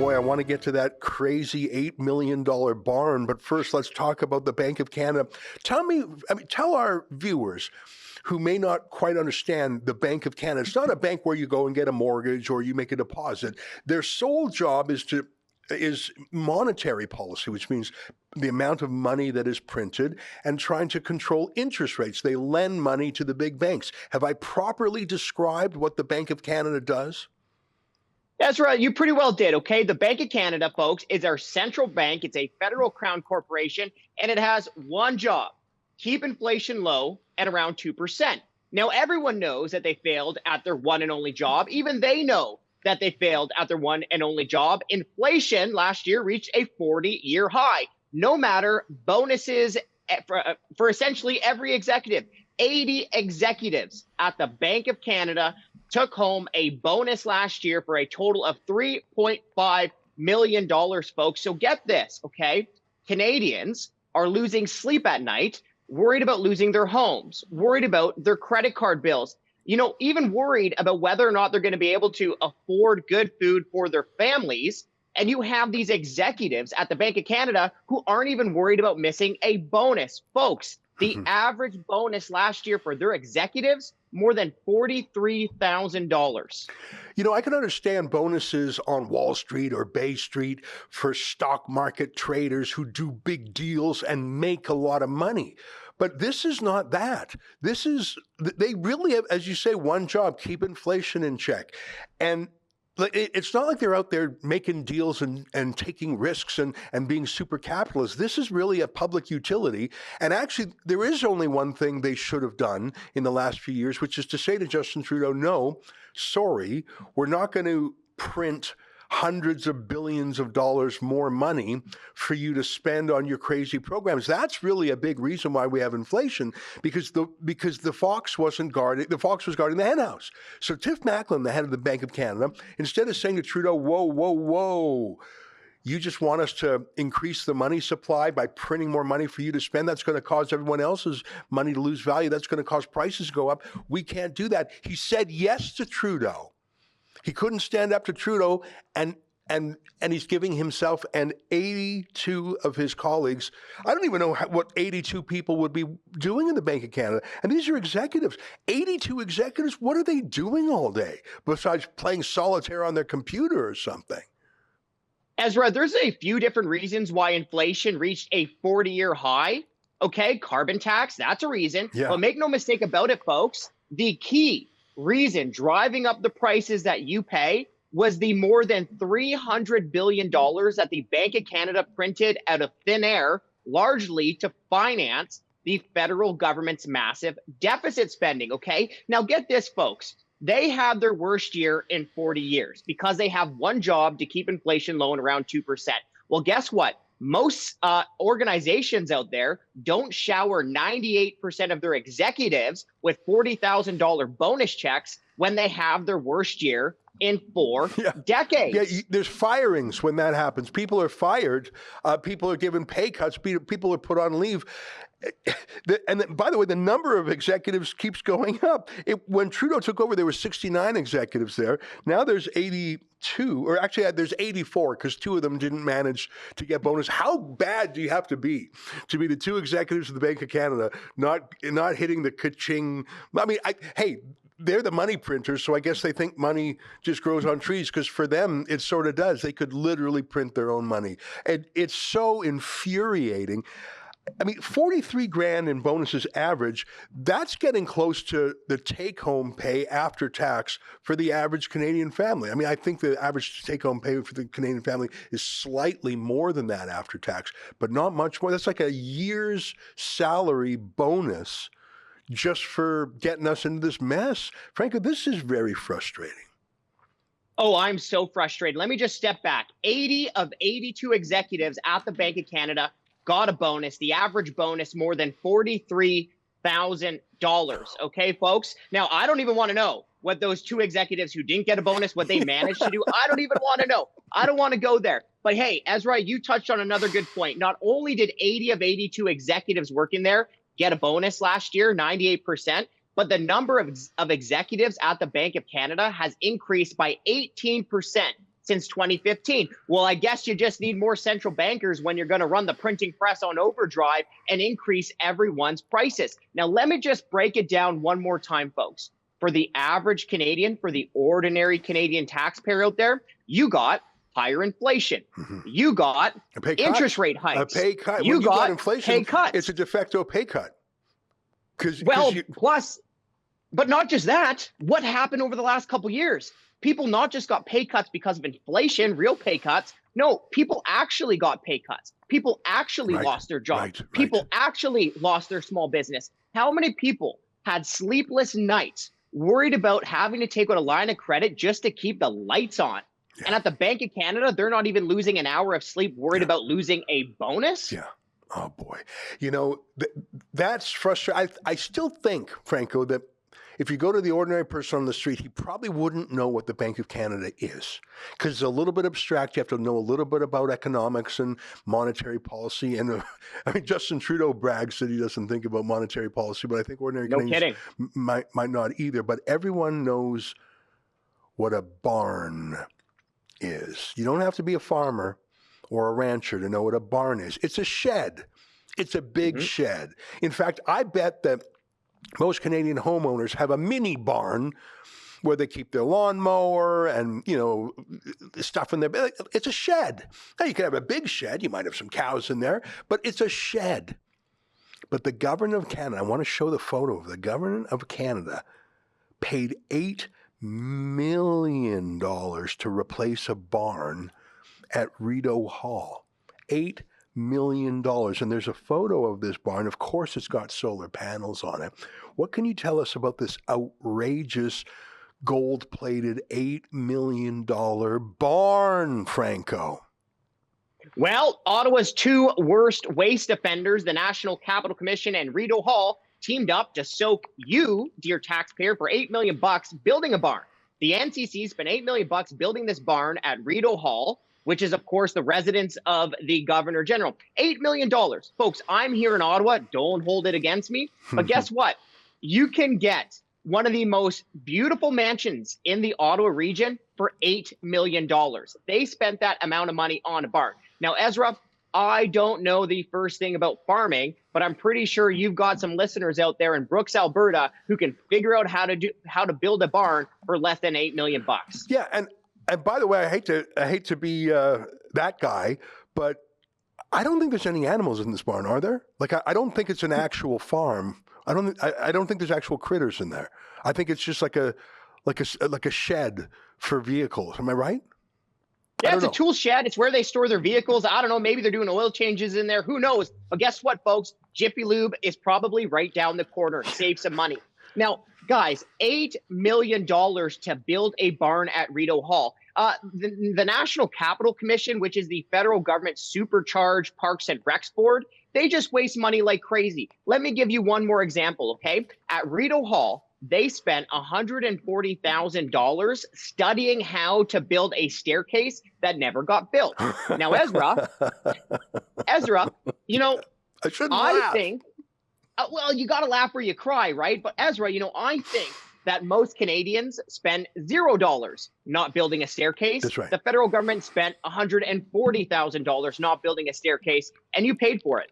Boy, I want to get to that crazy $8 million barn, but first let's talk about the Bank of Canada. Tell our viewers who may not quite understand the Bank of Canada. It's not a bank where you go and get a mortgage or you make a deposit. Their sole job is monetary policy, which means the amount of money that is printed and trying to control interest rates. They lend money to the big banks. Have I properly described what the Bank of Canada does? That's right. You pretty well did. Okay. The Bank of Canada, folks, is our central bank. It's a federal crown corporation, and it has one job: keep inflation low at around 2%. Now, everyone knows that they failed at their one and only job. Even they know that they failed at their one and only job. Inflation last year reached a 40-year high. No matter bonuses for essentially every executive. 80 executives at the Bank of Canada took home a bonus last year for a total of $3.5 million, folks. So get this, okay? Canadians are losing sleep at night, worried about losing their homes, worried about their credit card bills, even worried about whether or not they're going to be able to afford good food for their families. And you have these executives at the Bank of Canada who aren't even worried about missing a bonus. Folks, the average bonus last year for their executives, more than $43,000. I can understand bonuses on Wall Street or Bay Street for stock market traders who do big deals and make a lot of money. But this is not that. They really have, as you say, one job: keep inflation in check. And it's not like they're out there making deals and taking risks and being super capitalists. This is really a public utility. And actually, there is only one thing they should have done in the last few years, which is to say to Justin Trudeau, no, sorry, we're not going to print hundreds of billions of dollars more money for you to spend on your crazy programs. That's really a big reason why we have inflation, because the fox wasn't guarding, the fox was guarding the henhouse. So Tiff Macklem, the head of the Bank of Canada, instead of saying to Trudeau, whoa, whoa, whoa, you just want us to increase the money supply by printing more money for you to spend. That's going to cause everyone else's money to lose value. That's going to cause prices to go up. We can't do that. He said yes to Trudeau. He couldn't stand up to Trudeau, and he's giving himself and 82 of his colleagues. I don't even know what 82 people would be doing in the Bank of Canada. And these are executives. 82 executives, what are they doing all day besides playing solitaire on their computer or something? Ezra, there's a few different reasons why inflation reached a 40-year high. Okay, carbon tax, that's a reason. Yeah. But make no mistake about it, folks. The key reason driving up the prices that you pay was the more than $300 billion that the Bank of Canada printed out of thin air, largely to finance the federal government's massive deficit spending. Okay, now get this, folks. They had their worst year in 40 years because they have one job: to keep inflation low and around 2%. Well, guess what? Most organizations out there don't shower 98% of their executives with $40,000 bonus checks when they have their worst year in 4 decades. Yeah, there's firings when that happens. People are fired. People are given pay cuts. People are put on leave. And by the way, the number of executives keeps going up. When Trudeau took over, there were 69 executives there. Now there's 82, or actually there's 84, because 2 of them didn't manage to get bonus. How bad do you have to be the 2 executives of the Bank of Canada not hitting the ka-ching? I mean, hey, they're the money printers, so I guess they think money just grows on trees, because for them, it sort of does. They could literally print their own money. And it's so infuriating. I mean, 43 grand in bonuses average, that's getting close to the take-home pay after tax for the average Canadian family. I mean, I think the average take-home pay for the Canadian family is slightly more than that after tax, but not much more. That's like a year's salary bonus just for getting us into this mess. Frankly, this is very frustrating. Oh, I'm so frustrated. Let me just step back. 80 of 82 executives at the Bank of Canada got a bonus. The average bonus more than $43,000. Okay, folks? Now, I don't even want to know what those 2 executives who didn't get a bonus, what they managed to do. I don't even want to know. I don't want to go there. But hey, Ezra, you touched on another good point. Not only did 80 of 82 executives working there get a bonus last year, 98%, but the number of executives at the Bank of Canada has increased by 18% since 2015. Well, I guess you just need more central bankers when you're going to run the printing press on overdrive and increase everyone's prices. Now, let me just break it down one more time, folks. For the average Canadian, for the ordinary Canadian taxpayer out there, you got higher inflation. You got A pay interest cut. rate hikes. A pay cut. You When got inflation, pay cuts. it's a de facto pay cut. Plus, but not just that. What happened over the last couple of years? People not just got pay cuts because of inflation, real pay cuts. No, people actually got pay cuts. People actually lost their job. People actually lost their small business. How many people had sleepless nights worried about having to take out a line of credit just to keep the lights on? Yeah. And at the Bank of Canada, they're not even losing an hour of sleep worried about losing a bonus? Yeah. Oh, boy. You know, that's frustrating. I still think, Franco, that if you go to the ordinary person on the street, he probably wouldn't know what the Bank of Canada is, because it's a little bit abstract. You have to know a little bit about economics and monetary policy. And I mean, Justin Trudeau brags that he doesn't think about monetary policy, but I think ordinary Canadians might not either. But everyone knows what a barn is. You don't have to be a farmer or a rancher to know what a barn is. It's a shed. It's a big shed. In fact, I bet that most Canadian homeowners have a mini barn where they keep their lawnmower and, you know, stuff in there. It's a shed. Now, you can have a big shed. You might have some cows in there, but it's a shed. But the government of Canada, I want to show the photo of the government of Canada, paid $8 million to replace a barn at Rideau Hall. $8 million. And there's a photo of this barn. Of course, it's got solar panels on it. What can you tell us about this outrageous gold-plated $8 million barn, Franco? Well, Ottawa's two worst waste offenders, the National Capital Commission and Rideau Hall, teamed up to soak you, dear taxpayer, for $8 million building a barn. The NCC spent $8 million building this barn at Rideau Hall, which is, of course, the residence of the Governor General. $8 million. Folks, I'm here in Ottawa. Don't hold it against me. But guess what? You can get one of the most beautiful mansions in the Ottawa region for $8 million. They spent that amount of money on a barn. Now, Ezra, I don't know the first thing about farming, but I'm pretty sure you've got some listeners out there in Brooks, Alberta, who can figure out how to build a barn for less than $8 million. Yeah, and by the way, I hate to be that guy, but I don't think there's any animals in this barn, are there? Like, I don't think it's an actual farm. I don't think there's actual critters in there. I think it's just like a shed for vehicles. Am I right? Yeah, it's a tool shed. It's where they store their vehicles. I don't know. Maybe they're doing oil changes in there. Who knows? But guess what, folks? Jiffy Lube is probably right down the corner. Save some money. Now, guys, $8 million to build a barn at Rideau Hall. The National Capital Commission, which is the federal government supercharged Parks and Recs board, they just waste money like crazy. Let me give you one more example, okay? At Rideau Hall, they spent $140,000 studying how to build a staircase that never got built. Now, Ezra, you know, I think, well, you got to laugh or you cry, right? But Ezra, you know, I think that most Canadians spend $0 not building a staircase. That's right. The federal government spent $140,000 not building a staircase, and you paid for it.